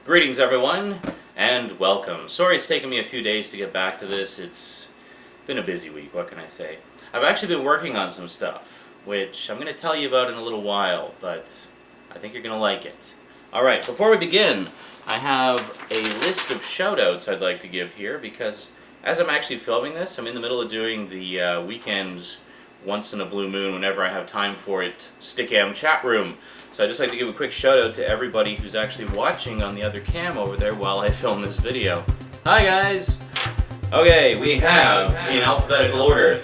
Greetings everyone, and welcome. Sorry it's taken me a few days to get back to this. It's been a busy week, what can I say? I've actually been working on some stuff, which I'm going to tell you about in a little while, but I think you're going to like it. Alright, before we begin, I have a list of shoutouts I'd like to give here, because as I'm actually filming this, I'm in the middle of doing the weekends, once in a blue moon, whenever I have time for it, Stickam chat room. So I'd just like to give a quick shout out to everybody who's actually watching on the other cam over there while I film this video. Hi guys! Okay, we have, in alphabetical order,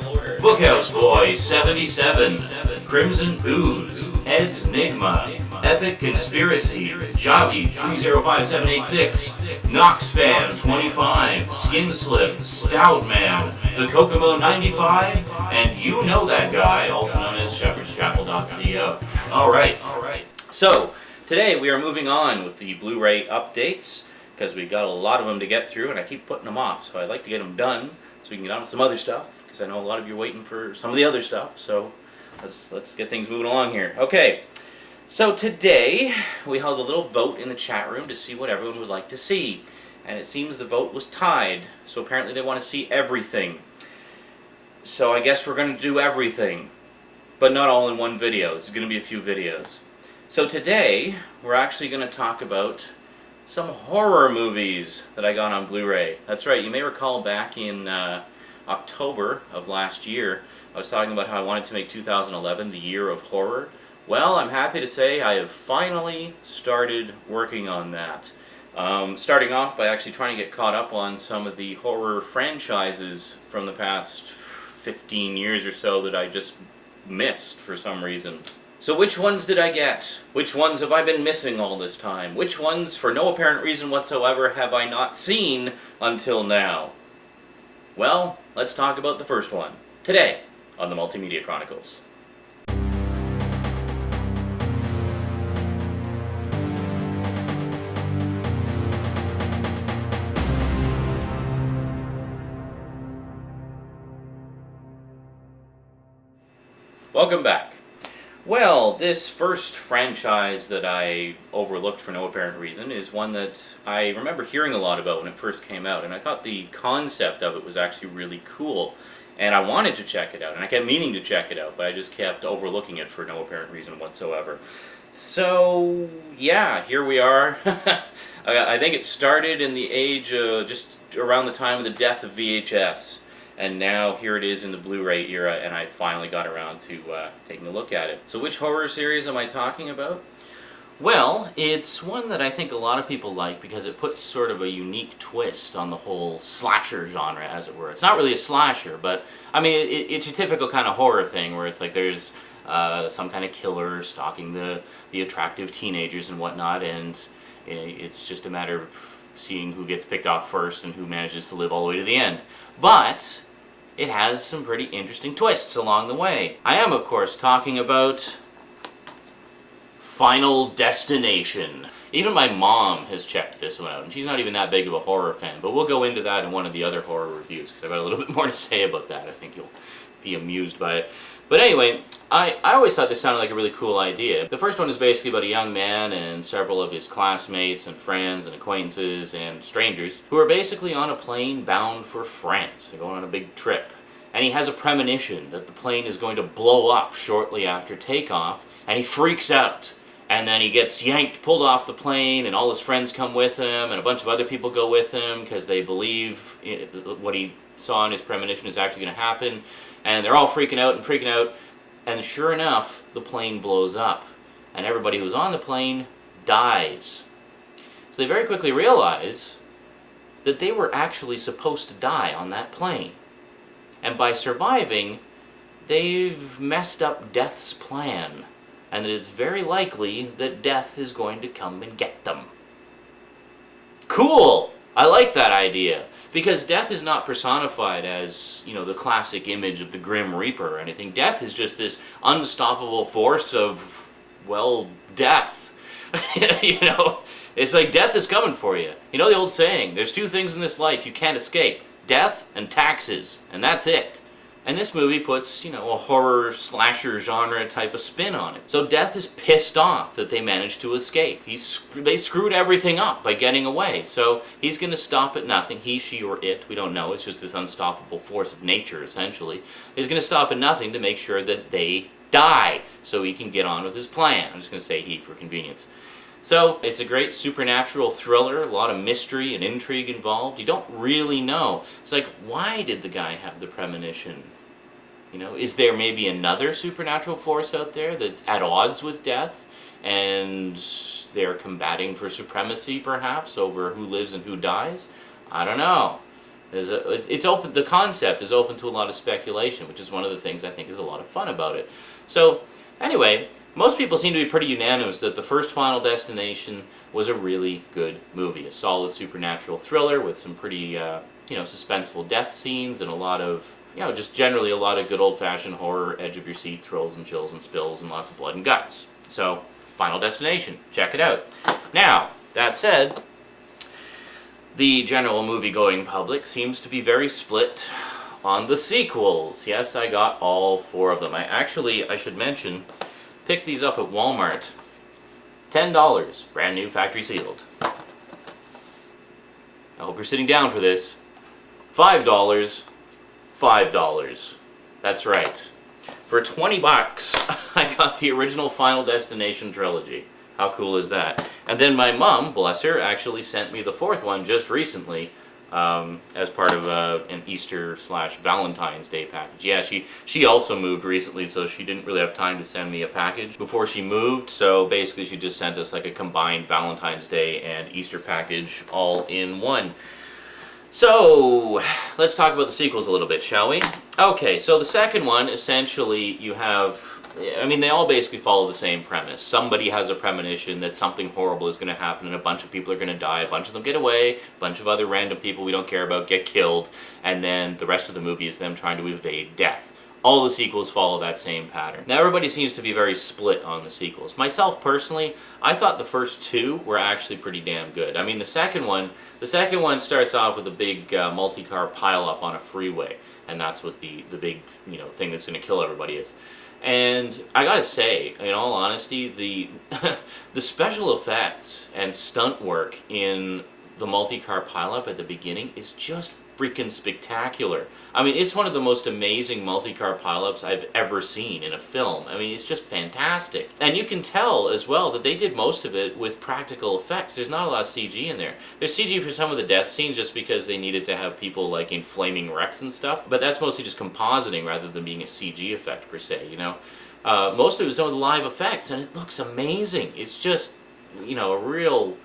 Bookhouse Boy 77, Crimson Booze, Ed Nigma, Epic Conspiracy, Javi 305786, Knox Fan 25, Skin Slip, Stout Man, The Kokomo 95, and you know that guy, also known as shepherdschapel.co. Alright, so today we are moving on with the Blu-ray updates, because we got a lot of them to get through and I keep putting them off, so I'd like to get them done so we can get on with some other stuff, because I know a lot of you are waiting for some of the other stuff, so let's get things moving along here. Okay, so today we held a little vote in the chat room to see what everyone would like to see, and it seems the vote was tied, so apparently they want to see everything. So I guess we're going to do everything, but not all in one video. This is going to be a few videos. So today we're actually going to talk about some horror movies that I got on Blu-ray. That's right, you may recall back in October of last year, I was talking about how I wanted to make 2011 the year of horror. Well, I'm happy to say I have finally started working on that. Starting off by actually trying to get caught up on some of the horror franchises from the past 15 years or so that I just missed for some reason. So which ones did I get? Which ones have I been missing all this time? Which ones, for no apparent reason whatsoever, have I not seen until now? Well, let's talk about the first one, today, on the Multimedia Chronicles. Welcome back. Well, this first franchise that I overlooked for no apparent reason is one that I remember hearing a lot about when it first came out, and I thought the concept of it was actually really cool, and I wanted to check it out, and I kept meaning to check it out, but I just kept overlooking it for no apparent reason whatsoever. So, yeah, here we are. I think it started in the age of just around the time of the death of VHS. And now here it is in the Blu-ray era, and I finally got around to taking a look at it. So which horror series am I talking about? Well, it's one that I think a lot of people like because it puts sort of a unique twist on the whole slasher genre, as it were. It's not really a slasher, but I mean, it's a typical kind of horror thing where it's like there's some kind of killer stalking the attractive teenagers and whatnot, and it's just a matter of seeing who gets picked off first and who manages to live all the way to the end. But it has some pretty interesting twists along the way. I am, of course, talking about Final Destination. Even my mom has checked this one out, and she's not even that big of a horror fan, but we'll go into that in one of the other horror reviews, because I've got a little bit more to say about that. I think you'll be amused by it. But anyway, I always thought this sounded like a really cool idea. The first one is basically about a young man and several of his classmates and friends and acquaintances and strangers who are basically on a plane bound for France. They're going on a big trip. And he has a premonition that the plane is going to blow up shortly after takeoff, and he freaks out. And then he gets pulled off the plane, and all his friends come with him, and a bunch of other people go with him because they believe what he saw in his premonition is actually going to happen. And they're all freaking out, and sure enough, the plane blows up, and everybody who's on the plane dies. So they very quickly realize that they were actually supposed to die on that plane. And by surviving, they've messed up Death's plan, and that it's very likely that Death is going to come and get them. Cool! I like that idea. Because Death is not personified as, you know, the classic image of the Grim Reaper or anything. Death is just this unstoppable force of, well, death. You know, it's like death is coming for you. You know the old saying, there's two things in this life you can't escape. Death and taxes. And that's it. And this movie puts, you know, a horror slasher genre type of spin on it. So Death is pissed off that they managed to escape. They screwed everything up by getting away. So he's going to stop at nothing. He, she, or it, we don't know. It's just this unstoppable force of nature, essentially. He's going to stop at nothing to make sure that they die so he can get on with his plan. I'm just going to say he for convenience. So it's a great supernatural thriller, a lot of mystery and intrigue involved. You don't really know. It's like, why did the guy have the premonition? You know, is there maybe another supernatural force out there that's at odds with death, and they're combating for supremacy, perhaps, over who lives and who dies? I don't know. It's open. The concept is open to a lot of speculation, which is one of the things I think is a lot of fun about it. So, anyway, most people seem to be pretty unanimous that the first Final Destination was a really good movie, a solid supernatural thriller with some pretty, you know, suspenseful death scenes and a lot of, you know, just generally a lot of good old-fashioned horror, edge-of-your-seat thrills and chills and spills and lots of blood and guts. So, Final Destination, check it out. Now, that said, the general movie-going public seems to be very split on the sequels. Yes, I got all 4 of them. I should mention, picked these up at Walmart. $10, brand new, factory sealed. I hope you're sitting down for this. $5, $5. That's right. For 20 bucks, I got the original Final Destination trilogy. How cool is that? And then my mom, bless her, actually sent me the 4th one just recently as part of an Easter/Valentine's Day package. Yeah, she also moved recently, so she didn't really have time to send me a package before she moved. So basically, she just sent us like a combined Valentine's Day and Easter package all in one. So, let's talk about the sequels a little bit, shall we? Okay, so the second one, essentially, you have, I mean, they all basically follow the same premise. Somebody has a premonition that something horrible is going to happen and a bunch of people are going to die, a bunch of them get away, a bunch of other random people we don't care about get killed, and then the rest of the movie is them trying to evade death. All the sequels follow that same pattern. Now, everybody seems to be very split on the sequels. Myself, personally, I thought the first 2 were actually pretty damn good. I mean, the second one starts off with a big multi-car pileup on a freeway, and that's what the big, you know, thing that's going to kill everybody is. And I gotta say, in all honesty, the the special effects and stunt work in the multi-car pileup at the beginning is just freaking spectacular. I mean, it's one of the most amazing multi-car pileups I've ever seen in a film. I mean, it's just fantastic. And you can tell as well that they did most of it with practical effects. There's not a lot of CG in there. There's CG for some of the death scenes just because they needed to have people like in flaming wrecks and stuff, but that's mostly just compositing rather than being a CG effect per se, you know? Most of it was done with live effects, and it looks amazing. It's just, you know, a real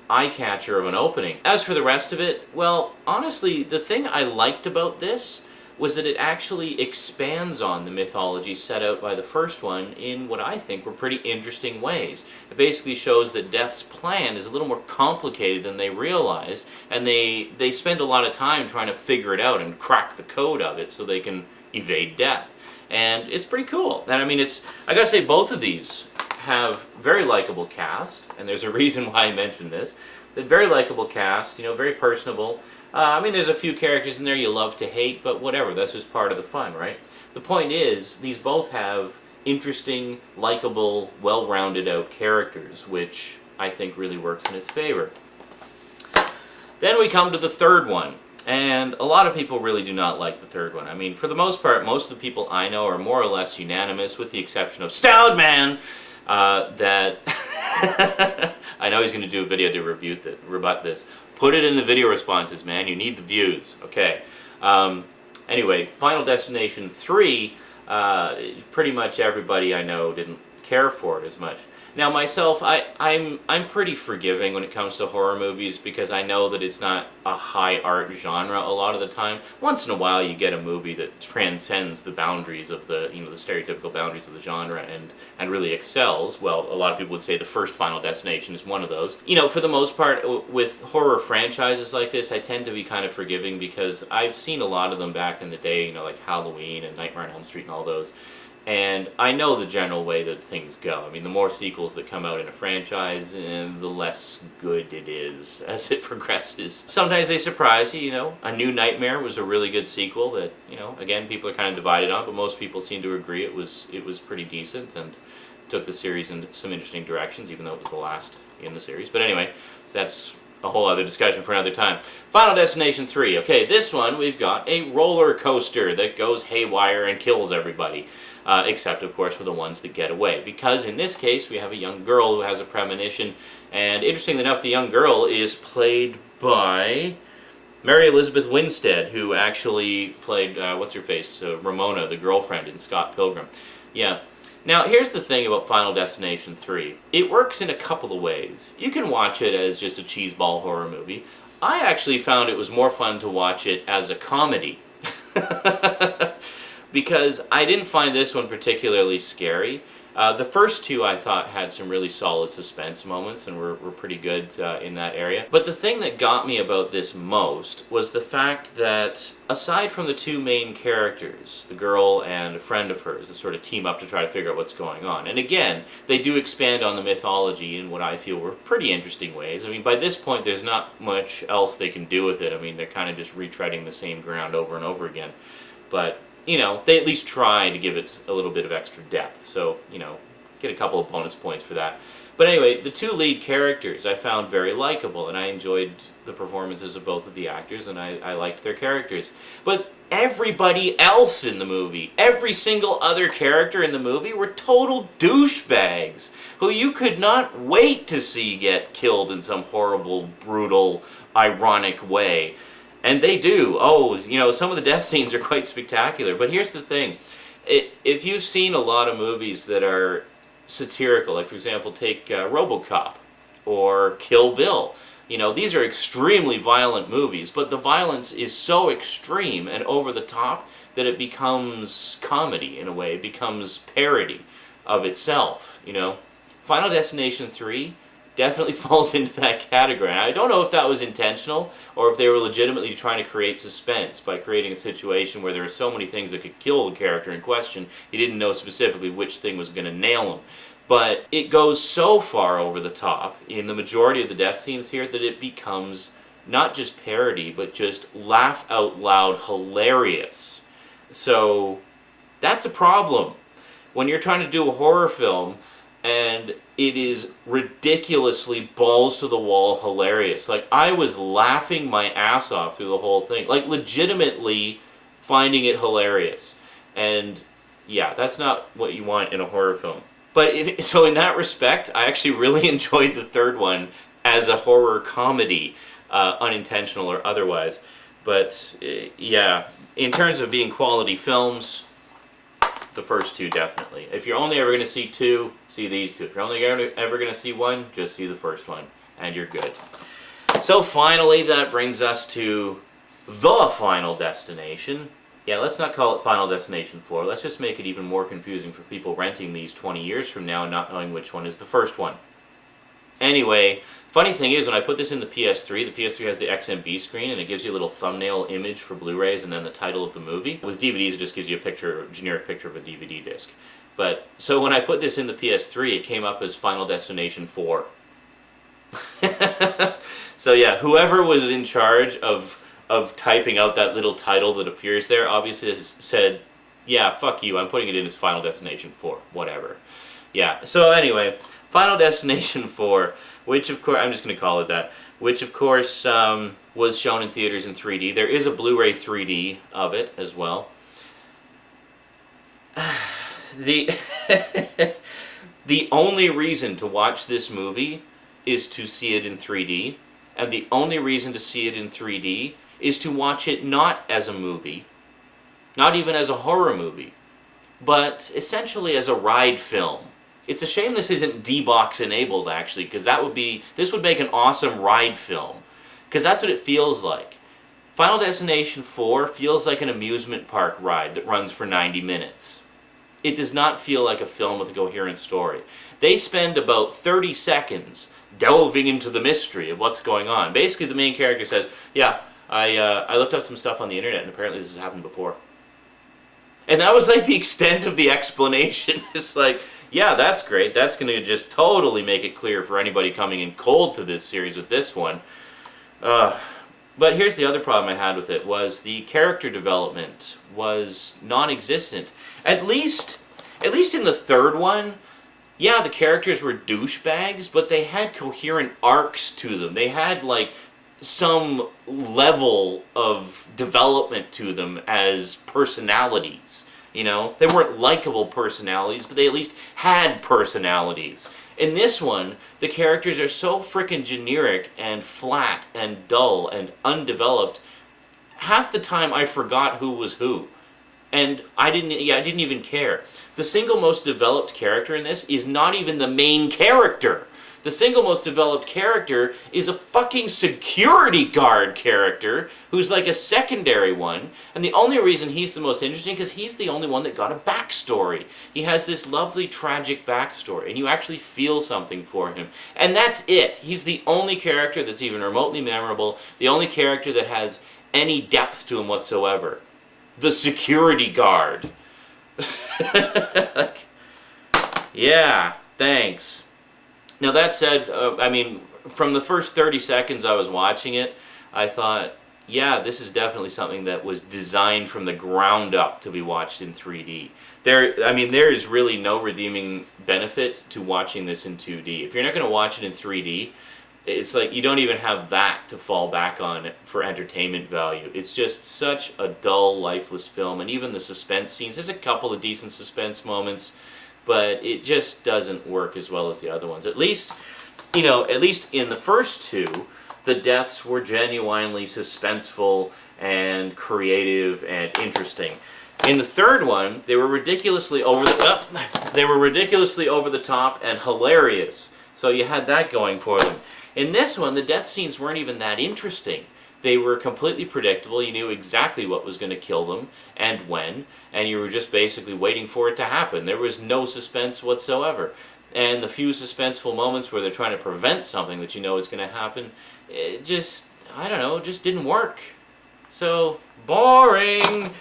eye-catcher of an opening. As for the rest of it, well, honestly, the thing I liked about this was that it actually expands on the mythology set out by the first one in what I think were pretty interesting ways. It basically shows that Death's plan is a little more complicated than they realized, and they spend a lot of time trying to figure it out and crack the code of it so they can evade death. And it's pretty cool. And I mean, I gotta say, both of these have very likable cast, and there's a reason why I mentioned this. The very likable cast, you know, very personable. I mean, there's a few characters in there you love to hate, but whatever, that's just part of the fun, right? The point is, these both have interesting, likable, well-rounded out characters, which I think really works in its favor. Then we come to the third one. And a lot of people really do not like the third one. I mean, for the most part, most of the people I know are more or less unanimous, with the exception of Stoudman, that I know he's going to do a video to rebut this. Put it in the video responses, man. You need the views. Okay. Anyway, Final Destination 3, pretty much everybody I know didn't care for it as much. Now myself, I'm pretty forgiving when it comes to horror movies because I know that it's not a high art genre a lot of the time. Once in a while you get a movie that transcends the boundaries of the, you know, the stereotypical boundaries of the genre and really excels. Well, a lot of people would say the first Final Destination is one of those. You know, for the most part with horror franchises like this, I tend to be kind of forgiving because I've seen a lot of them back in the day, you know, like Halloween and Nightmare on Elm Street and all those. And I know the general way that things go. I mean, the more sequels that come out in a franchise, the less good it is as it progresses. Sometimes they surprise you, you know. A New Nightmare was a really good sequel that, you know, again, people are kind of divided on, but most people seem to agree it was pretty decent and took the series in some interesting directions, even though it was the last in the series. But anyway, that's a whole other discussion for another time. Final Destination 3. Okay, this one we've got a roller coaster that goes haywire and kills everybody. Except, of course, for the ones that get away. Because in this case, we have a young girl who has a premonition. And interestingly enough, the young girl is played by Mary Elizabeth Winstead, who actually played, what's-her-face, Ramona, the girlfriend in Scott Pilgrim. Yeah. Now, here's the thing about Final Destination 3. It works in a couple of ways. You can watch it as just a cheeseball horror movie. I actually found it was more fun to watch it as a comedy. Because I didn't find this one particularly scary. The first two I thought had some really solid suspense moments and were pretty good in that area. But the thing that got me about this most was the fact that aside from the two main characters, the girl and a friend of hers, that sort of team up to try to figure out what's going on. And again, they do expand on the mythology in what I feel were pretty interesting ways. I mean, by this point there's not much else they can do with it. I mean, they're kind of just retreading the same ground over and over again. But you know, they at least try to give it a little bit of extra depth, so, you know, get a couple of bonus points for that. But anyway, the two lead characters I found very likable, and I enjoyed the performances of both of the actors, and I liked their characters. But everybody else in the movie, every single other character in the movie, were total douchebags, who you could not wait to see get killed in some horrible, brutal, ironic way. And they do. Oh, you know, some of the death scenes are quite spectacular. But here's the thing. If you've seen a lot of movies that are satirical, like for example, take RoboCop or Kill Bill, you know, these are extremely violent movies, but the violence is so extreme and over the top that it becomes comedy in a way. It becomes parody of itself, you know. Final Destination 3 definitely falls into that category. And I don't know if that was intentional or if they were legitimately trying to create suspense by creating a situation where there are so many things that could kill the character in question, he didn't know specifically which thing was going to nail him. But it goes so far over the top in the majority of the death scenes here that it becomes not just parody, but just laugh out loud hilarious. So that's a problem. When you're trying to do a horror film and it is ridiculously balls to the wall hilarious. Like, I was laughing my ass off through the whole thing. Like, legitimately finding it hilarious. And yeah, that's not what you want in a horror film. But so in that respect, I actually really enjoyed the third one as a horror comedy, unintentional or otherwise. But yeah, in terms of being quality films, the first two definitely. If you're only ever going to see two, see these two. If you're only ever going to see one, just see the first one, and you're good. So finally, that brings us to the Final Destination. Yeah, let's not call it Final Destination 4. Let's just make it even more confusing for people renting these 20 years from now and not knowing which one is the first one. Anyway, funny thing is, when I put this in the PS3 has the XMB screen, and it gives you a little thumbnail image for Blu-rays and then the title of the movie. With DVDs, it just gives you a generic picture of a DVD disc. But, so when I put this in the PS3, it came up as Final Destination 4. So yeah, whoever was in charge of typing out that little title that appears there obviously said, yeah, fuck you, I'm putting it in as Final Destination 4, whatever. Yeah, so anyway, Final Destination 4, which of course, I'm just going to call it that, which of course was shown in theaters in 3D. There is a Blu-ray 3D of it as well. The only reason to watch this movie is to see it in 3D, and the only reason to see it in 3D is to watch it not as a movie, not even as a horror movie, but essentially as a ride film. It's a shame this isn't D-Box enabled, actually, because this would make an awesome ride film, because that's what it feels like. Final Destination 4 feels like an amusement park ride that runs for 90 minutes. It does not feel like a film with a coherent story. They spend about 30 seconds delving into the mystery of what's going on. Basically, the main character says, yeah, I looked up some stuff on the internet, and apparently this has happened before. And that was like the extent of the explanation. It's like, yeah, that's great. That's going to just totally make it clear for anybody coming in cold to this series with this one. But here's the other problem I had with it, was the character development was non-existent. At least in the third one, yeah, the characters were douchebags, but they had coherent arcs to them. They had, like, some level of development to them as personalities. You know, they weren't likable personalities, but they at least had personalities. In this one, the characters are so frickin' generic and flat and dull and undeveloped. Half the time I forgot who was who. And I didn't even care. The single most developed character in this is not even the main character. The single most developed character is a fucking security guard character who's like a secondary one. And the only reason he's the most interesting is he's the only one that got a backstory. He has this lovely tragic backstory and you actually feel something for him. And that's it. He's the only character that's even remotely memorable, the only character that has any depth to him whatsoever. The security guard. Yeah, thanks. Now that said, I mean, from the first 30 seconds I was watching it, I thought, yeah, this is definitely something that was designed from the ground up to be watched in 3D. There is really no redeeming benefit to watching this in 2D. If you're not going to watch it in 3D, it's like you don't even have that to fall back on for entertainment value. It's just such a dull, lifeless film, and even the suspense scenes, there's a couple of decent suspense moments, but it just doesn't work as well as the other ones. At least in the first two, the deaths were genuinely suspenseful and creative and interesting. In the third one, they were ridiculously over the top and hilarious. So you had that going for them. In this one, the death scenes weren't even that interesting. They were completely predictable. You knew exactly what was going to kill them and when, and you were just basically waiting for it to happen. There was no suspense whatsoever. And the few suspenseful moments where they're trying to prevent something that you know is going to happen, it just didn't work. So, boring!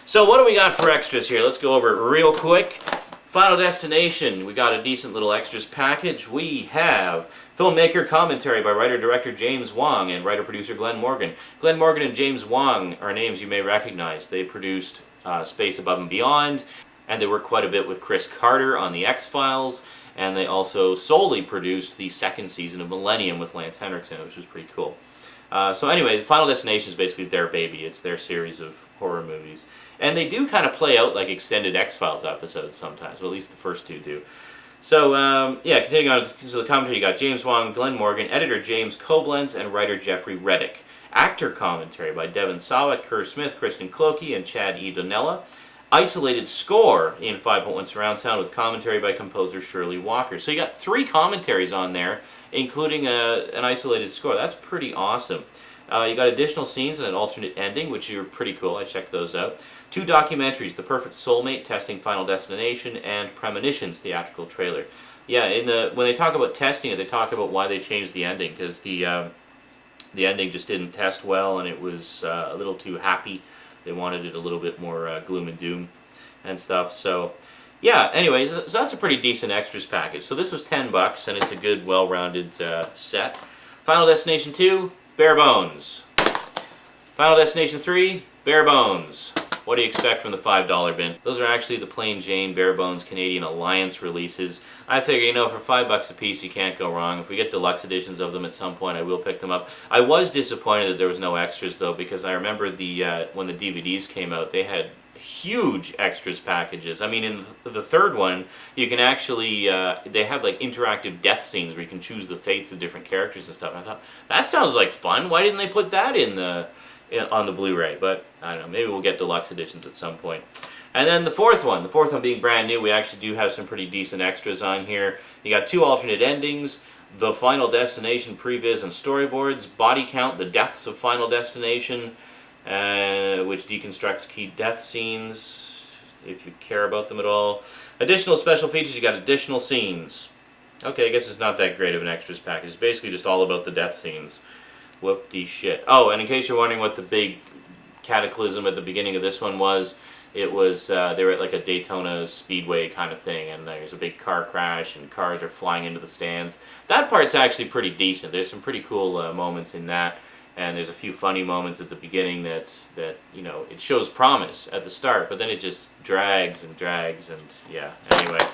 So what do we got for extras here? Let's go over it real quick. Final Destination, we got a decent little extras package. We have filmmaker commentary by writer-director James Wong and writer-producer Glenn Morgan. Glenn Morgan and James Wong are names you may recognize. They produced Space Above and Beyond, and they worked quite a bit with Chris Carter on The X-Files, and they also solely produced the second season of Millennium with Lance Henriksen, which was pretty cool. So anyway, Final Destination is basically their baby. It's their series of horror movies. And they do kind of play out like extended X-Files episodes sometimes, well, at least the first two do. So, continuing on to the commentary, you got James Wong, Glenn Morgan, editor James Koblenz, and writer Jeffrey Reddick. Actor commentary by Devon Sawa, Kerr Smith, Kristen Clokey, and Chad E. Donella. Isolated score in 5.1 surround sound with commentary by composer Shirley Walker. So you got 3 commentaries on there, including an isolated score. That's pretty awesome. You got additional scenes and an alternate ending, which are pretty cool. I checked those out. 2 documentaries, The Perfect Soulmate, Testing Final Destination, and Premonitions, theatrical trailer. Yeah, when they talk about testing it, they talk about why they changed the ending, because the ending just didn't test well, and it was a little too happy. They wanted it a little bit more gloom and doom and stuff. So, yeah, anyways, so that's a pretty decent extras package. So this was $10, and it's a good, well-rounded set. Final Destination 2, bare bones. Final Destination 3, bare bones. What do you expect from the $5 bin? Those are actually the plain Jane bare bones Canadian Alliance releases. I figure, for $5 a piece you can't go wrong. If we get deluxe editions of them at some point, I will pick them up. I was disappointed that there was no extras though, because I remember when the DVDs came out, they had huge extras packages. I mean, in the third one, you can actually, they have like interactive death scenes where you can choose the fates of different characters and stuff. And I thought, that sounds like fun. Why didn't they put that on the Blu-ray? But I don't know, maybe we'll get deluxe editions at some point. And then the fourth one being brand new, we actually do have some pretty decent extras on here. You got 2 alternate endings, the Final Destination previs and storyboards, Body Count, the deaths of Final Destination, which deconstructs key death scenes, if you care about them at all. Additional special features, you got additional scenes. Okay, I guess it's not that great of an extras package. It's basically just all about the death scenes. Whoop-de shit. Oh, and in case you're wondering what the big cataclysm at the beginning of this one was, It was, they were at like a Daytona Speedway kind of thing, and there's a big car crash, and cars are flying into the stands. That part's actually pretty decent. There's some pretty cool moments in that, and there's a few funny moments at the beginning that, you know, it shows promise at the start, but then it just drags, and yeah, anyway.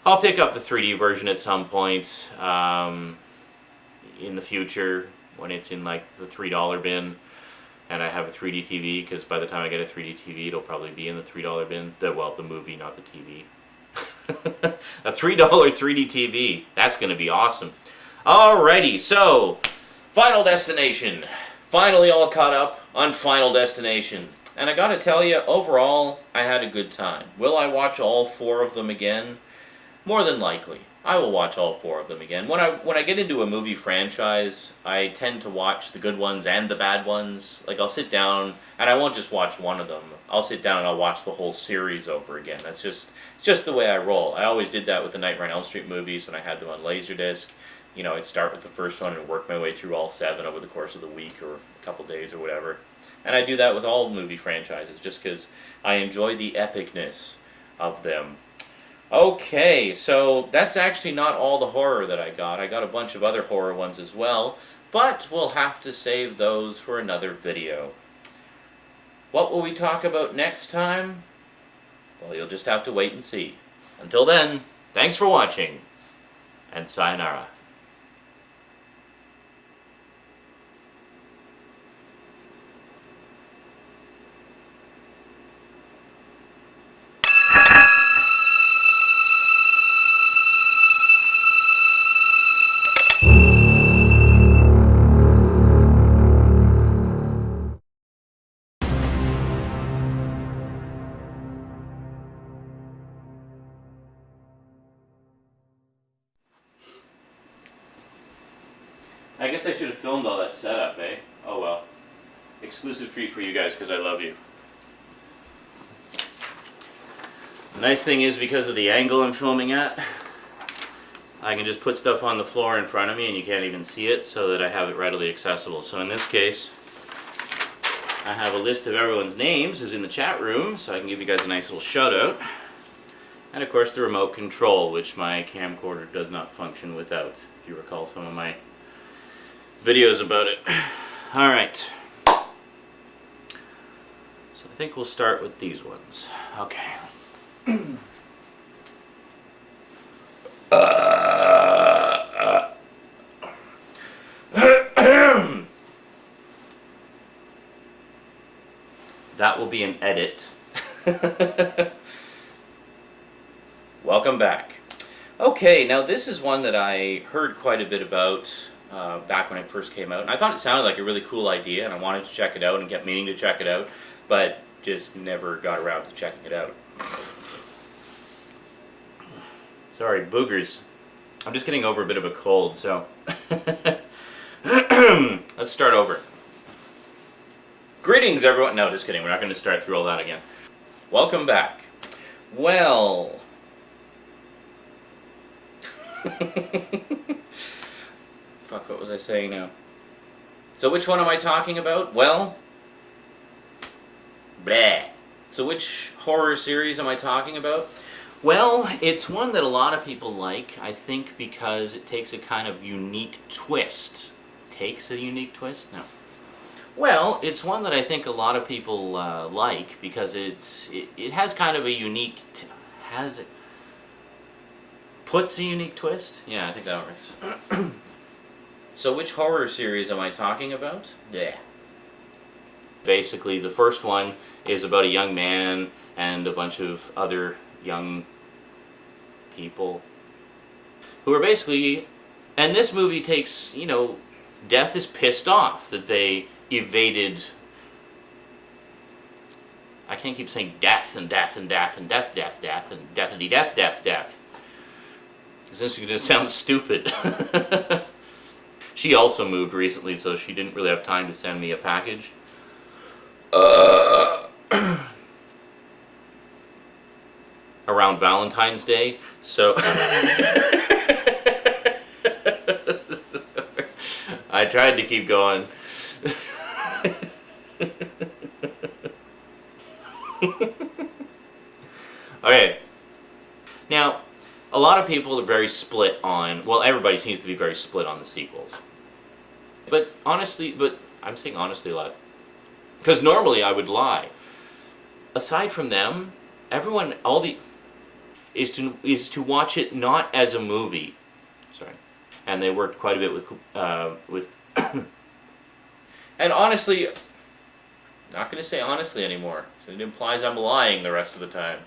I'll pick up the 3D version at some point in the future, when it's in like the $3 bin. And I have a 3D TV, because by the time I get a 3D TV, it'll probably be in the $3 bin. Well, the movie, not the TV. A $3 3D TV. That's going to be awesome. Alrighty, so, Final Destination. Finally all caught up on Final Destination. And I gotta tell you, overall, I had a good time. Will I watch all 4 of them again? More than likely. I will watch all 4 of them again. When I get into a movie franchise, I tend to watch the good ones and the bad ones. Like, I'll sit down, and I won't just watch one of them. I'll sit down and I'll watch the whole series over again. That's just the way I roll. I always did that with the Nightmare on Elm Street movies when I had them on Laserdisc. You know, I'd start with the first one and work my way through all 7 over the course of the week or a couple days or whatever. And I do that with all movie franchises just because I enjoy the epicness of them. Okay, so that's actually not all the horror that I got. I got a bunch of other horror ones as well, but we'll have to save those for another video. What will we talk about next time? Well, you'll just have to wait and see. Until then, thanks for watching, and sayonara. I guess I should have filmed all that setup, eh? Oh well. Exclusive treat for you guys because I love you. The nice thing is, because of the angle I'm filming at, I can just put stuff on the floor in front of me and you can't even see it, so that I have it readily accessible. So in this case, I have a list of everyone's names who's in the chat room, so I can give you guys a nice little shout out. And of course the remote control, which my camcorder does not function without, if you recall some of my videos about it. Alright. So I think we'll start with these ones. Okay. That will be an edit. Welcome back. Okay, now this is one that I heard quite a bit about back when it first came out. And I thought it sounded like a really cool idea, and I wanted to check it out and kept meaning to check it out, but just never got around to checking it out. Sorry, boogers. I'm just getting over a bit of a cold, so let's start over. Greetings, everyone. No, just kidding. We're not going to start through all that again. Welcome back. Well... Fuck, what was I saying now? So which one am I talking about? Well... bleh. So which horror series am I talking about? Well, it's one that a lot of people like, I think, because it takes a kind of unique twist. Takes a unique twist? No. Well, it's one that I think a lot of people like, because it has kind of a unique... puts a unique twist? Yeah, I think that works. So which horror series am I talking about? Yeah. Basically, the first one is about a young man and a bunch of other young people who are basically... And this movie takes, you know, Death is pissed off that they evaded... I can't keep saying death and death and death and death, death, death, and deathity death, death, death. This is going to sound stupid. She also moved recently, so she didn't really have time to send me a package. Around Valentine's Day, so... I tried to keep going. Okay. Now, a lot of people are very split on, well, everybody seems to be very split on the sequels. But honestly, I'm saying honestly a lot. Because normally I would lie. Aside from them, everyone, is to watch it not as a movie. Sorry. And they worked quite a bit with and honestly, not going to say honestly anymore. So it implies I'm lying the rest of the time.